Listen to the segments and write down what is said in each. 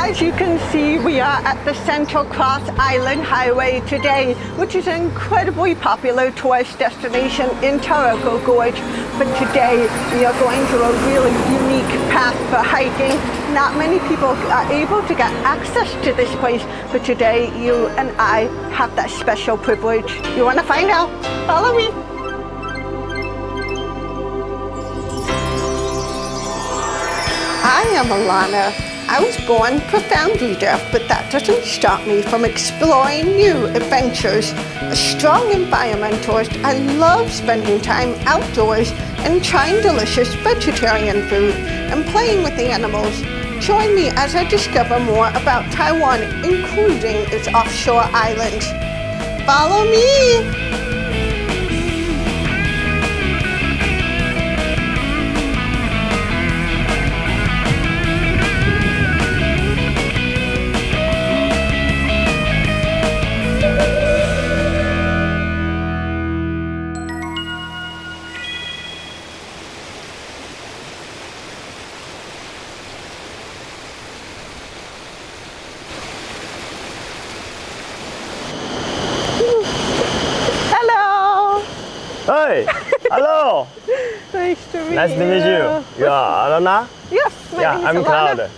as you can see, we are at the Central Cross Island Highway today, which is an incredibly popular tourist destination in Taroko Gorge. But today, we are going through a really unique path for hiking. Not many people are able to get access to this place, but today, you and I have that special privilege. You want to find out? Follow me. I am Alana. I was born profoundly deaf, but that doesn't stop me from exploring new adventures. A strong environmentalist, I love spending time outdoors and trying delicious vegetarian food and playing with the animals. Join me as I discover more about Taiwan, including its offshore islands. Follow me! Hey, hello. Nice to meet you. Nice to meet you. You are Alana? Yes, my Yeah, name is I'm Alana.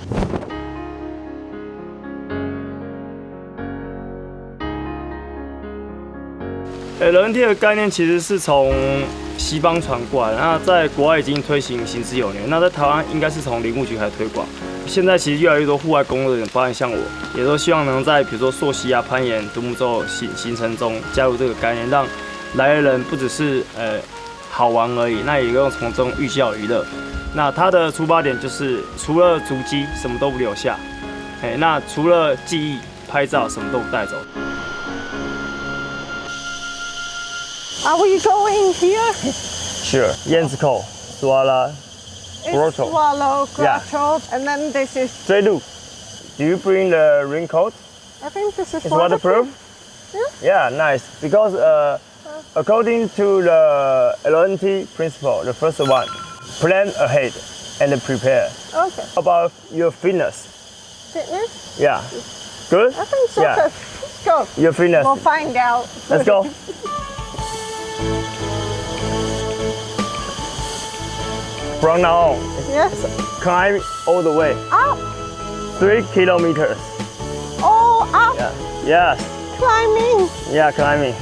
Cloud. 人梯的概念其实是从西方传过来，那在国外已经推行行之有年。那在台湾应该是从林务局开始推广。现在其实越来越多户外工作的人，包含像我，也都希望能在比如说溯溪啊、攀岩、独木舟行程中加入这个概念，让来的人不只是好玩而已，那也用从中寓教于乐。那它的出发点就是除了足迹什么都不留下，那除了记忆拍照什么都不带走。Are we going here? Sure. 燕子口 Swallow It's Swallow Grotto, and then this is 追路 Do you bring the raincoat? I think this is It's waterproof? Yeah, nice. Because according to the LNT principle, the first one, plan ahead and prepare. Okay. About your fitness. Fitness? Yeah. Good? I think so. Yeah. Let's go. Your fitness. We'll find out. Let's go. From now on, Yes. climb all the way. Up. 3 kilometers. Oh, up. Yeah. Yes. Climbing. Yeah, climbing.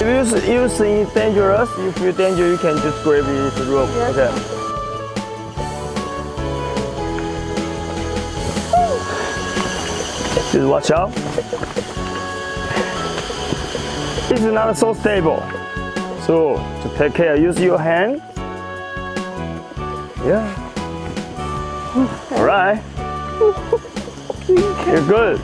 If you see dangerous, you feel danger, you can just grab this rope. Yes. Okay. Just watch out. It's not so stable. So to take care, use your hand. Yeah. All right. You're good.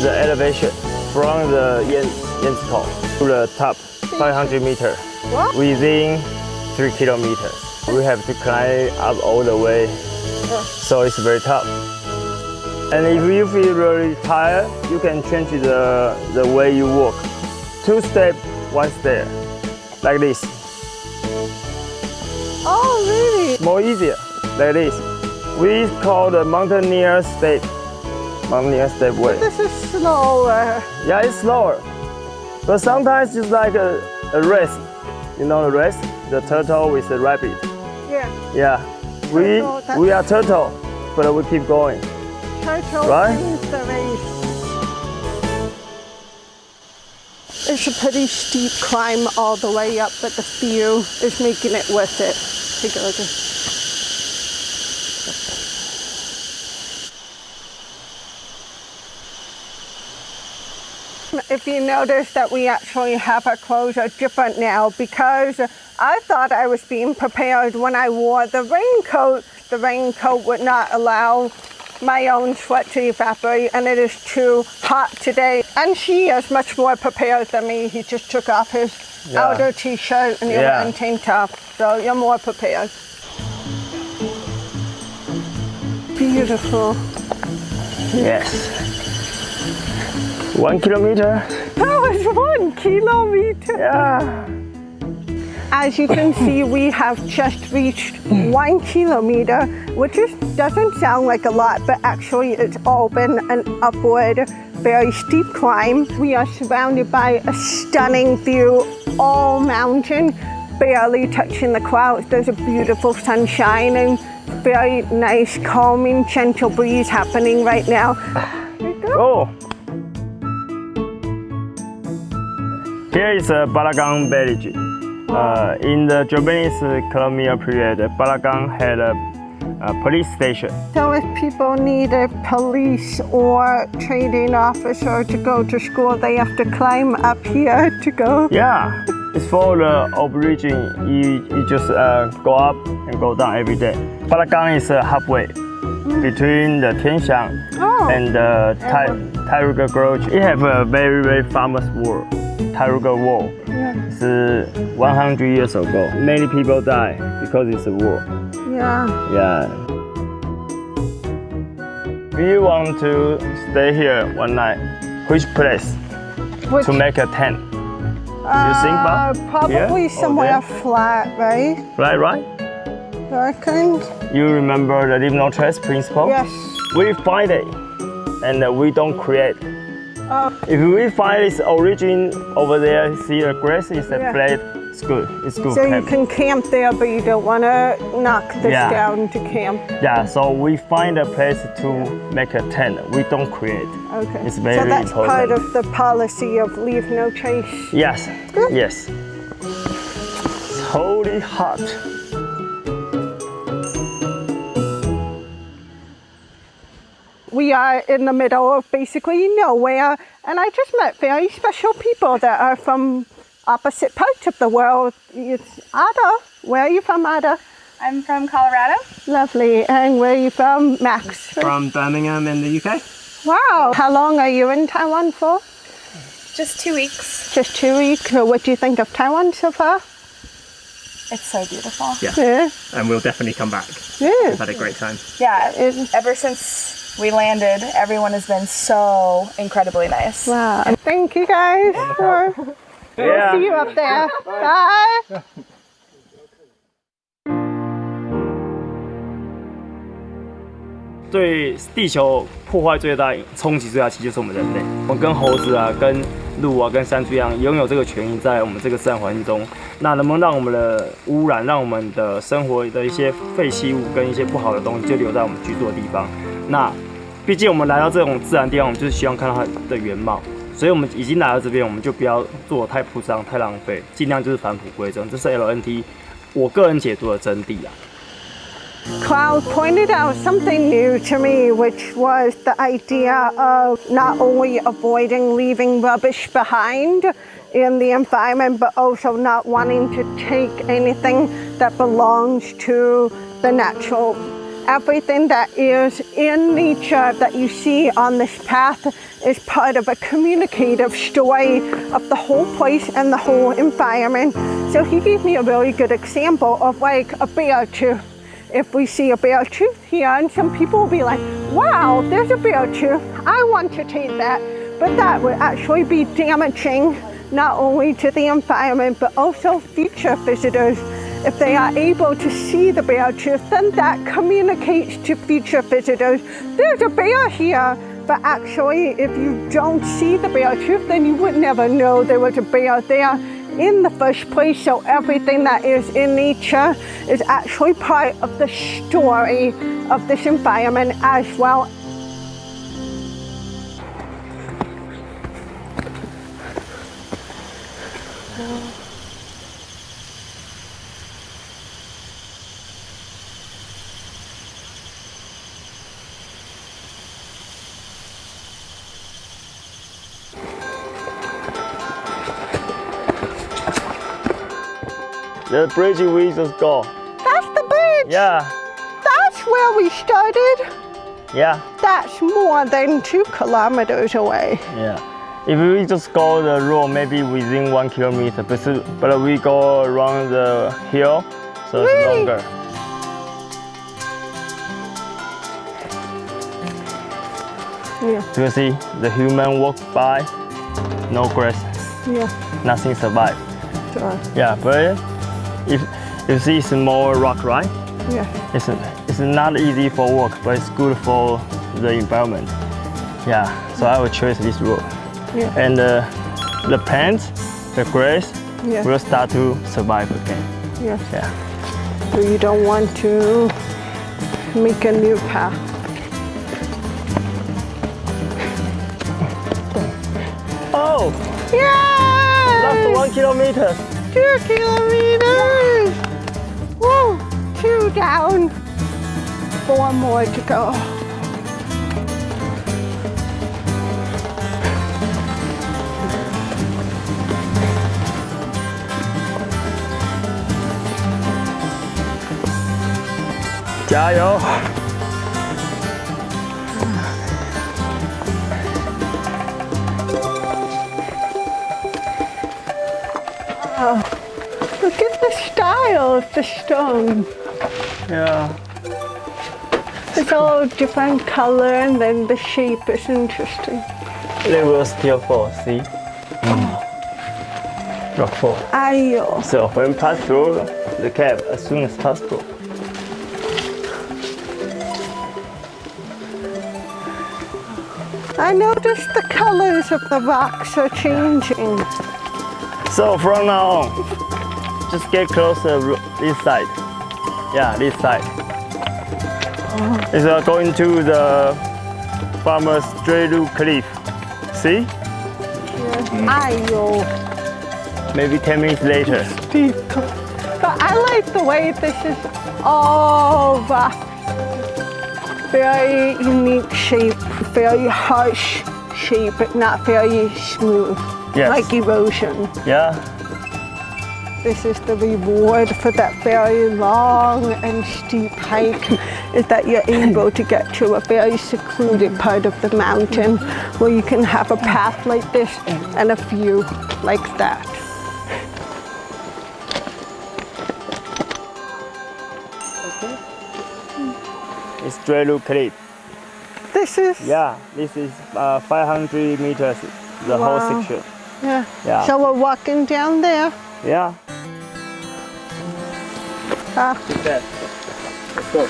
The elevation from the Yanzikou to the top 500 meters What? within 3 kilometers. We have to climb up all the way, so it's very tough. And if you feel really tired, you can change the way you walk. 2 steps, 1 stair, like this. Oh, really? More easier, like this. We call the mountaineer step way. This is slower. Yeah, it's slower, but sometimes it's like a race. You know the race, the turtle with the rabbit. Yeah. Yeah, we are turtle, but we keep going. Turtle Right? wins the race. It's a pretty steep climb all the way up, but the view is making it worth it. Take a look. If you notice that we actually have our clothes are different now, because I thought I was being prepared when I wore the raincoat. The raincoat would not allow my own sweat to evaporate, and it is too hot today. And she is much more prepared than me. He just took off his outer t-shirt and you're wearing tank top, so you're more prepared. Beautiful. Yes. 1 kilometer. That was 1 kilometer. Yeah. As you can see, we have just reached 1 kilometer, which doesn't sound like a lot, but actually it's all been an upward, very steep climb. We are surrounded by a stunning view, all mountain, barely touching the clouds. There's a beautiful sunshine and very nice, calming, gentle breeze happening right now. Oh. Here is Balagang village. In the Japanese colonial period, Balagang had a police station. So if people need a police or trading officer to go to school, they have to climb up here to go? Yeah, it's for the Aborigine. You just go up and go down every day. Balagang is halfway between the Tianxiang and the Tairuga Gorge. It have a very, very famous wall, Tairuga Wall. It's 100 years ago. Many people die because it's a war. Yeah. We want to stay here one night. Which place to make a tent? You think about? Probably here? somewhere flat, right? Flat, right? I reckon. You remember the leave no trace principle? Yes. We find it and we don't create. If we find its origin over there, see the grass is flat, it's good. It's good. So you camp. can camp there, but you don't want to knock this down to camp. Yeah, so we find a place to make a tent. We don't create. Okay. It's very so that's important. part of the policy of leave no trace. Yes. Yes. It's totally hot. We are in the middle of basically nowhere, and I just met very special people that are from opposite parts of the world. It's Ada. Where are you from, Ada? I'm from Colorado. Lovely. And where are you from, Max? From Birmingham in the UK. Wow. How long are you in Taiwan for? Just 2 weeks. Just 2 weeks. What do you think of Taiwan so far? It's so beautiful. Yeah. And we'll definitely come back. Yeah. We've had a great time. Yeah, ever since we landed, everyone has been so incredibly nice. Wow. Thank you guys. We'll see you up there. Bye. 对地球破坏最大、冲击最大，其实就是我们人类。我们跟猴子啊、跟鹿啊、跟山猪一样，拥有这个权益在我们这个自然环境中。那能不能让我们的污染、让我们的生活的一些废弃物跟一些不好的东西，就留在我们居住的地方？那毕竟我们来到这种自然地方，我们就是希望看到它的原貌。所以我们已经来到这边，我们就不要做太铺张、太浪费，尽量就是返璞归真。这是 LNT 我个人解读的真谛啊。Cloud pointed out something new to me, which was the idea of not only avoiding leaving rubbish behind in the environment, but also not wanting to take anything that belongs to the natural. Everything that is in nature that you see on this path is part of a communicative story of the whole place and the whole environment. So he gave me a really good example of like a bear tooth. If we see a bear tooth here, and some people will be like, wow, there's a bear tooth, I want to take that. But that would actually be damaging not only to the environment, but also future visitors. If they are able to see the bear tooth, then that communicates to future visitors, there's a bear here. But actually, if you don't see the bear tooth, then you would never know there was a bear there in the first place. So everything that is in nature is actually part of the story of this environment as well. The bridge we just go. That's the bridge. Yeah. That's where we started. Yeah. That's more than 2 kilometers away. Yeah. If we just go the road, maybe within 1 kilometer, but we go around the hill, so it's longer. Yeah. You see the human walk by, no grass, Yeah. nothing survive. Sure. Yeah, but if you see small rock, right? Yeah. It's not easy for walk, but it's good for the environment. Yeah, so I will choose this road. Yeah. And the plants, the grass Yeah. will start to survive again. Yeah. Yeah. So you don't want to make a new path. Oh, Yeah! that's 1 kilometer. 2 kilometers! Woo! 2 down. 4 more to go. Jiao. Look at the style of the stone. Yeah. It's all different color and then the shape is interesting. They will still fall, see? Rock fall. Ayo. So when pass through the cave as soon as possible. I noticed the colors of the rocks are changing. So from now on, just get closer this side. Yeah, this side. It's going to the farmer's Strait cliff. See? Ayo. Maybe 10 minutes later. But I like the way this is all rock. Very unique shape, very harsh shape, but not very smooth. Yes. Like erosion. Yeah. This is the reward for that very long and steep hike, is that you're able to get to a very secluded part of the mountain where you can have a path like this and a view like that. It's Strait cliff. This is, Yeah, this is 500 meters, the whole Wow. section. yeah. Yeah. So we're walking down there. Yeah. Ah, That. Let's go.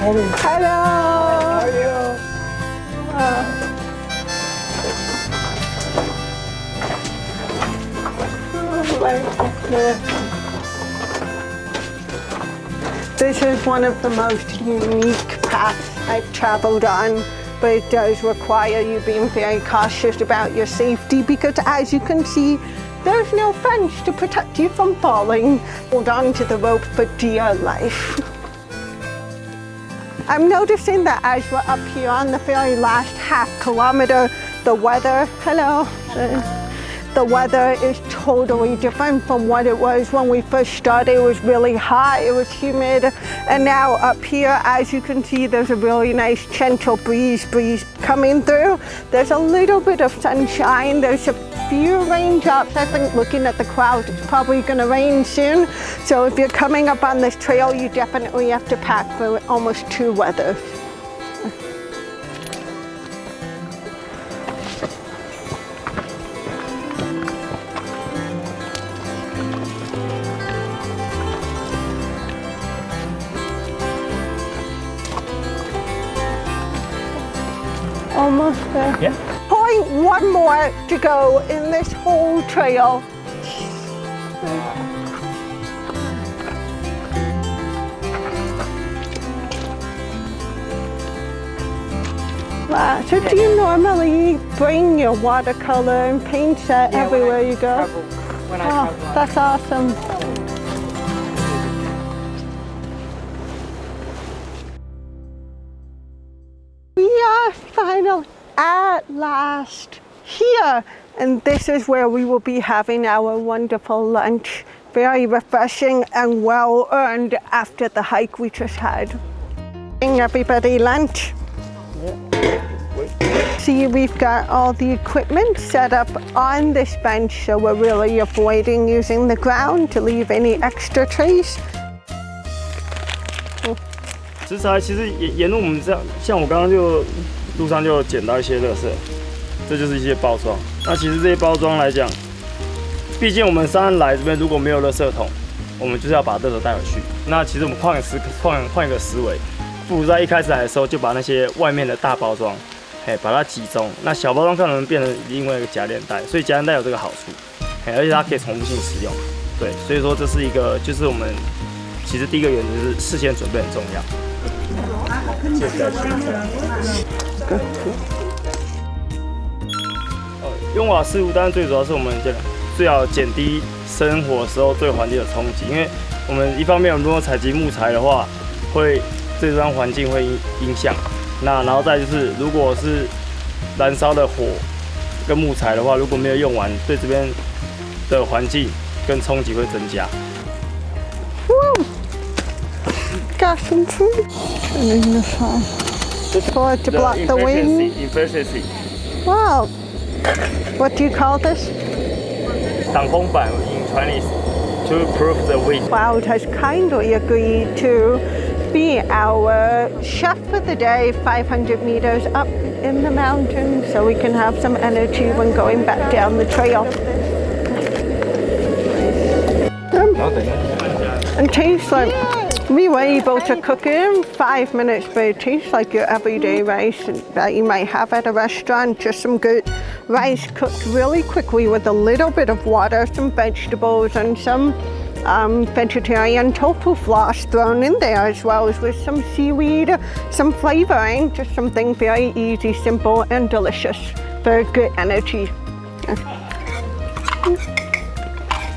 hello. How are you? This is one of the most unique paths I've traveled on, but it does require you being very cautious about your safety because, as you can see, there's no fence to protect you from falling. Hold on to the rope for dear life. I'm noticing that as we're up here on the very last half kilometer, the weather, the weather is totally different from what it was when we first started. It was really hot, it was humid, and now up here, as you can see, there's a really nice gentle breeze coming through. There's a little bit of sunshine, there's a few raindrops. I think looking at the clouds, it's probably gonna rain soon. So if you're coming up on this trail, you definitely have to pack for almost 2 weathers. Almost there. Yeah. 0.1 more to go in this whole trail. Wow. So do you normally bring your watercolor and paint set everywhere you go? When I Oh, travel. that's awesome. We are finally at last here. And this is where we will be having our wonderful lunch. Very refreshing and well earned after the hike we just had. Everybody lunch. See, we've got all the equipment set up on this bench, so we're really avoiding using the ground to leave any extra trays. 食材其实沿路我们这样，像我刚刚就路上就捡到一些垃圾，这就是一些包装。那其实这些包装来讲，毕竟我们山来这边如果没有垃圾桶，我们就是要把垃圾带回去。那其实我们换一个思维，不如在一开始来的时候就把那些外面的大包装，把它集中。那小包装可能变成另外一个夹链袋，所以夹链袋有这个好处，而且它可以重复性使用。对，所以说这是一个，就是我们其实第一个原则是事先准备很重要。用瓦斯炉，当然最主要是我们最好减低生活时候对环境的冲击，因为我们一方面如果采集木材的话，会对这张环境会影响。那然后再就是，如果是燃烧的火跟木材的话，如果没有用完，对这边的环境跟冲击会增加。Got some food in the car. For to block the wind. Efficiency. Wow. What do you call this? 挡风板 in Chinese to prove the wind. Cloud has kindly agreed to be our chef for the day, 500 meters up in the mountain, so we can have some energy when going back down the trail. And tastes like we were able to cook it in 5 minutes, but it tastes like your everyday rice that you might have at a restaurant. Just some good rice cooked really quickly with a little bit of water, some vegetables, and some vegetarian tofu floss thrown in there, as well as with some seaweed, some flavoring, just something very easy, simple, and delicious. Very good energy.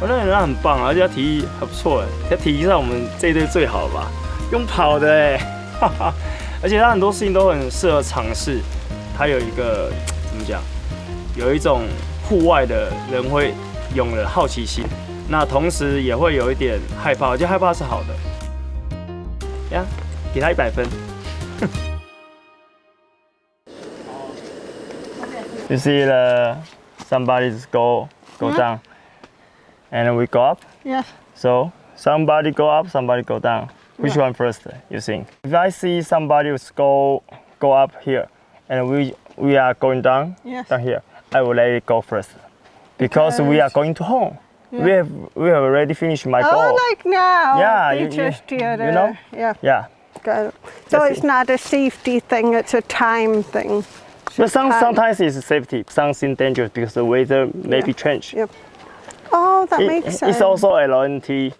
我认为他很棒啊，而且他体力还不错哎，他体力上我们这一队最好了吧？用跑的哎，哈哈！而且他很多事情都很适合尝试。他有一个怎么讲？有一种户外的人会有的好奇心，那同时也会有一点害怕。我觉得害怕是好的。呀，给他100分。You see the somebody's go down. And we go up? Yes. So somebody go up, somebody go down. Which one first, you think? If I see somebody go up here and we are going down, Yes. down here, I will let it go first. Because we are going to home. Yeah. We have already finished my goal. Oh, like now? Yeah, you just did you know? Yeah. Yeah. Got it. So it's not a safety thing, it's a time thing. But sometimes it's safety, something dangerous because the weather may be changed. Yep. Oh, that makes sense. It's also a loyalty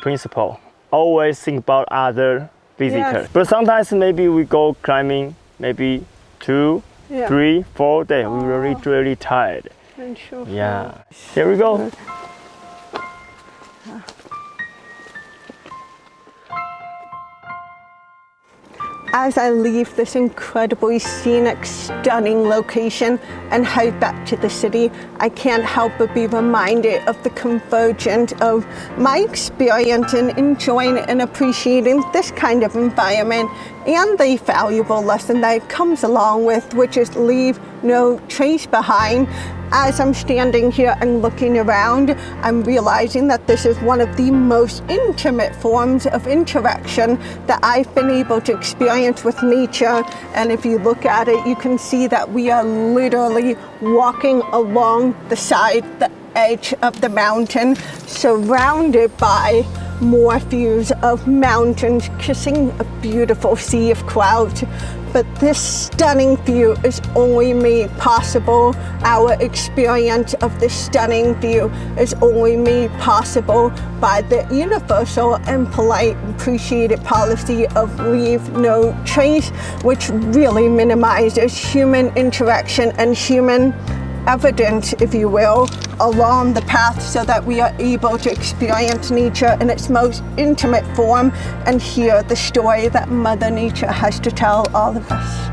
principle. Always think about other visitors. Yes. But sometimes maybe we go climbing, maybe 2, 3, 4 days. We're really tired. Sure. Yeah. Here we go. As I leave this incredibly scenic, stunning location and head back to the city, I can't help but be reminded of the convergence of my experience in enjoying and appreciating this kind of environment and the valuable lesson that it comes along with, which is leave no trace behind. As I'm standing here and looking around, I'm realizing that this is one of the most intimate forms of interaction that I've been able to experience with nature. And if you look at it, you can see that we are literally walking along the side, the edge of the mountain, surrounded by more views of mountains kissing a beautiful sea of clouds. But this stunning view is only made possible. Our experience of this stunning view is only made possible by the universal and polite appreciated policy of leave no trace, which really minimizes human interaction and human evidence, if you will, along the path so that we are able to experience nature in its most intimate form and hear the story that Mother Nature has to tell all of us.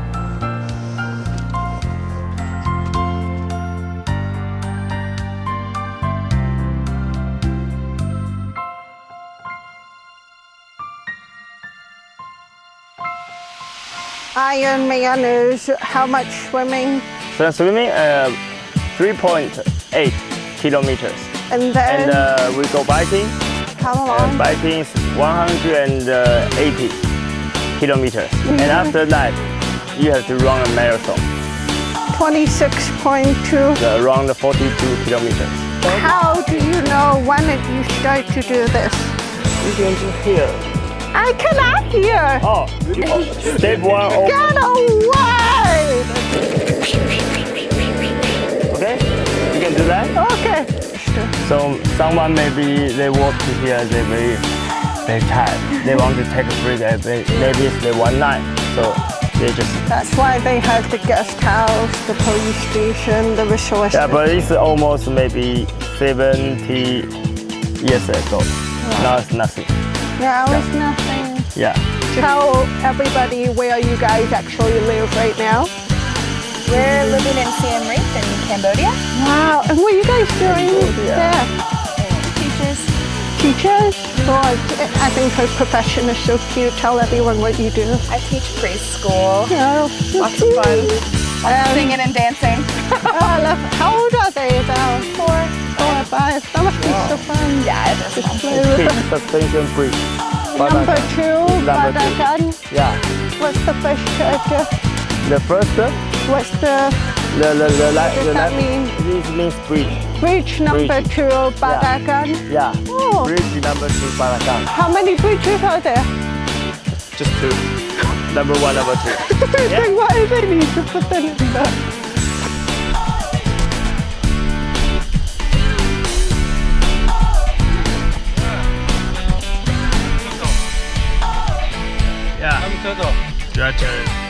Ironman is how much swimming? So swimming, 3.8 kilometers. And then And we go biking. how long? Biking is 180 kilometers. And after that, you have to run a marathon, 26.2. around 42 kilometers. How do you know when you start to do this? You can do here. I cannot hear. Oh, step one. Get away! Okay, you can do that. Okay. So someone maybe they walk to here, they very tired. They want to take a break. Maybe it's the one night, so they just. That's why they have the guest house, the police station, the resource. Yeah, but it's almost maybe 70 years ago. Now it's nothing. Now it's nothing. Yeah. Tell everybody where you guys actually live right now. We're living in Siem Reap in Cambodia. Wow. And what are you guys doing there? Teachers. Teachers? Oh, I think her profession is so cute. Tell everyone what you do. I teach preschool. Oh, Lots of fun. Singing and dancing. Oh, I love. How old are they about? 4 or 5. That must be so fun. Yeah, it is Just fun. play with Keep them. suspension free. Number 2, Number 2. Badagan. Yeah. What's the first character? The first, What's the the does that left. mean? This means bridge. Bridge number 2, Badagan. Yeah. Oh. Bridge number 2, Barakan. How many bridges are there? Just 2. Number 1, number 2. Then why do they need to put the number? Yeah. Gotcha.